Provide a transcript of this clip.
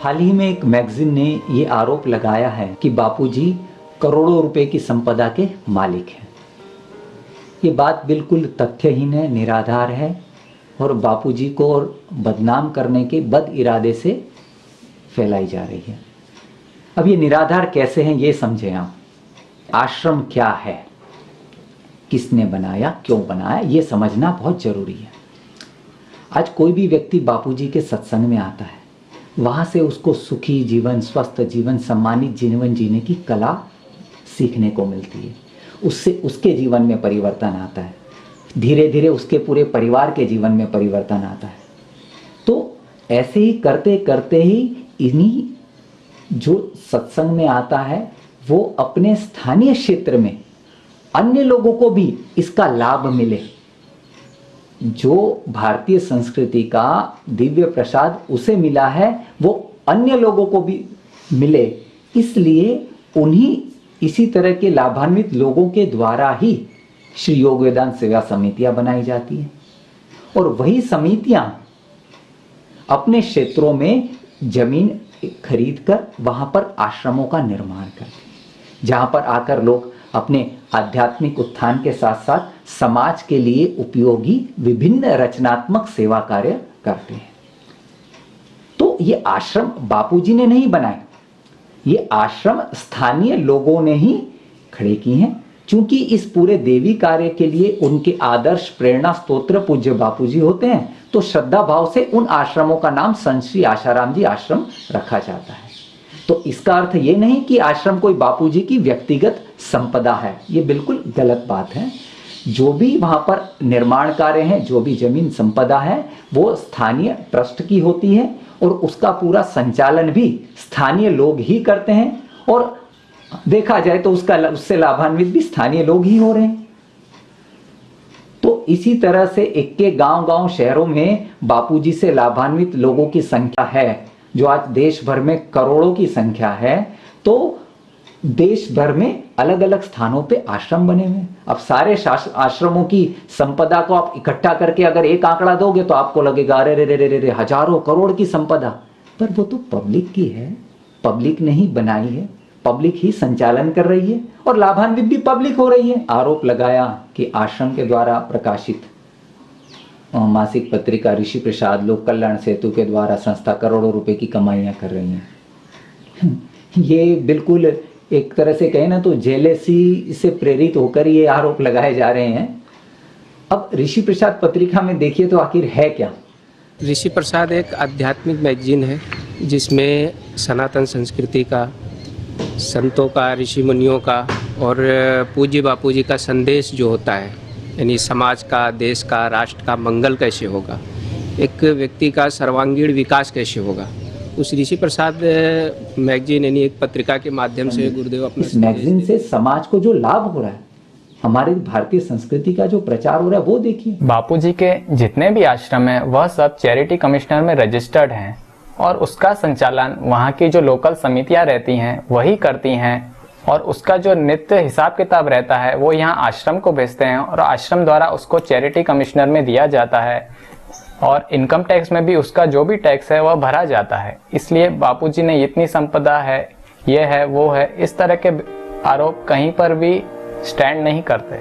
हाल ही में एक मैगजीन ने ये आरोप लगाया है कि बापूजी करोड़ों रुपए की संपदा के मालिक हैं। ये बात बिल्कुल तथ्यहीन है, निराधार है और बापूजी को और बदनाम करने के बद इरादे से फैलाई जा रही है। अब ये निराधार कैसे हैं ये समझें आप। आश्रम क्या है, किसने बनाया, क्यों बनाया, ये समझना बहुत जरूरी है। आज कोई भी व्यक्ति बापूजी के सत्संग में आता है, वहाँ से उसको सुखी जीवन, स्वस्थ जीवन, सम्मानित जीवन जीने की कला सीखने को मिलती है। उससे उसके जीवन में परिवर्तन आता है, धीरे धीरे उसके पूरे परिवार के जीवन में परिवर्तन आता है। तो ऐसे ही करते करते ही इन्हीं जो सत्संग में आता है वो अपने स्थानीय क्षेत्र में अन्य लोगों को भी इसका लाभ मिले। जो भारतीय संस्कृति का दिव्य प्रसाद उसे मिला है वो अन्य लोगों को भी मिले, इसलिए उन्हीं इसी तरह के लाभान्वित लोगों के द्वारा ही श्री योग वेदांत सेवा समितियां बनाई जाती हैं। और वही समितियां अपने क्षेत्रों में जमीन खरीदकर वहां पर आश्रमों का निर्माण करती हैं, जहां पर आकर लोग अपने आध्यात्मिक उत्थान के साथ साथ समाज के लिए उपयोगी विभिन्न रचनात्मक सेवा कार्य करते हैं। तो ये आश्रम बापूजी ने नहीं बनाए, ये आश्रम स्थानीय लोगों ने ही खड़े किए हैं। क्योंकि इस पूरे देवी कार्य के लिए उनके आदर्श प्रेरणा स्तोत्र पूज्य बापूजी होते हैं, तो श्रद्धा भाव से उन आश्रमों का नाम संत श्री आशाराम जी आश्रम रखा जाता है। तो इसका अर्थ ये नहीं कि आश्रम कोई बापूजी की व्यक्तिगत संपदा है, ये बिल्कुल गलत बात है। जो भी वहां पर निर्माण कार्य है, जो भी जमीन संपदा है, वो स्थानीय ट्रस्ट की होती है और उसका पूरा संचालन भी स्थानीय लोग ही करते हैं। और देखा जाए तो उससे लाभान्वित भी स्थानीय लोग ही हो रहे हैं। तो इसी तरह से इक्के गांव-गांव शहरों में बापूजी से लाभान्वित लोगों की संख्या है, जो आज देश भर में करोड़ों की संख्या है। तो देश भर में अलग अलग स्थानों पे आश्रम बने हुए हैं। अब सारे आश्रमों की संपदा को आप इकट्ठा करके अगर एक आंकड़ा दोगे तो आपको लगेगा अरे रे रे रे रे हजारों करोड़ की संपदा, पर वो तो पब्लिक की है, पब्लिक ने ही बनाई है, पब्लिक ही संचालन कर रही है और लाभान्वित भी पब्लिक हो रही है। आरोप लगाया कि आश्रम के द्वारा प्रकाशित मासिक पत्रिका ऋषि प्रसाद लोक कल्याण सेतु के द्वारा संस्था करोड़ों रुपए की कमाइयां कर रही है। ये बिल्कुल एक तरह से कहें ना तो जेलेसी से प्रेरित होकर ये आरोप लगाए जा रहे हैं। अब ऋषि प्रसाद पत्रिका में देखिए तो आखिर है क्या। ऋषि प्रसाद एक आध्यात्मिक मैगजीन है जिसमें सनातन संस्कृति का, संतों का, ऋषि मुनियों का और पूज्य बापूजी का संदेश जो होता है, यानी समाज का, देश का, राष्ट्र का मंगल कैसे होगा, एक व्यक्ति का सर्वांगीण विकास कैसे होगा, उस ऋषि प्रसाद मैगजीन यानी एक पत्रिका के माध्यम से गुरुदेव अपने इस मैगजीन से समाज को जो लाभ हो रहा है, हमारी भारतीय संस्कृति का जो प्रचार हो रहा है वो देखिए। बापूजी के जितने भी आश्रम हैं वह सब चैरिटी कमिश्नर में रजिस्टर्ड हैं और उसका संचालन वहाँ की जो लोकल समितियाँ रहती हैं वही करती हैं और उसका जो नित्य हिसाब किताब रहता है वो यहाँ आश्रम को भेजते हैं और आश्रम द्वारा उसको चैरिटी कमिश्नर में दिया जाता है और इनकम टैक्स में भी उसका जो भी टैक्स है वह भरा जाता है। इसलिए बापूजी ने इतनी संपदा है, ये है, वो है, इस तरह के आरोप कहीं पर भी स्टैंड नहीं करते।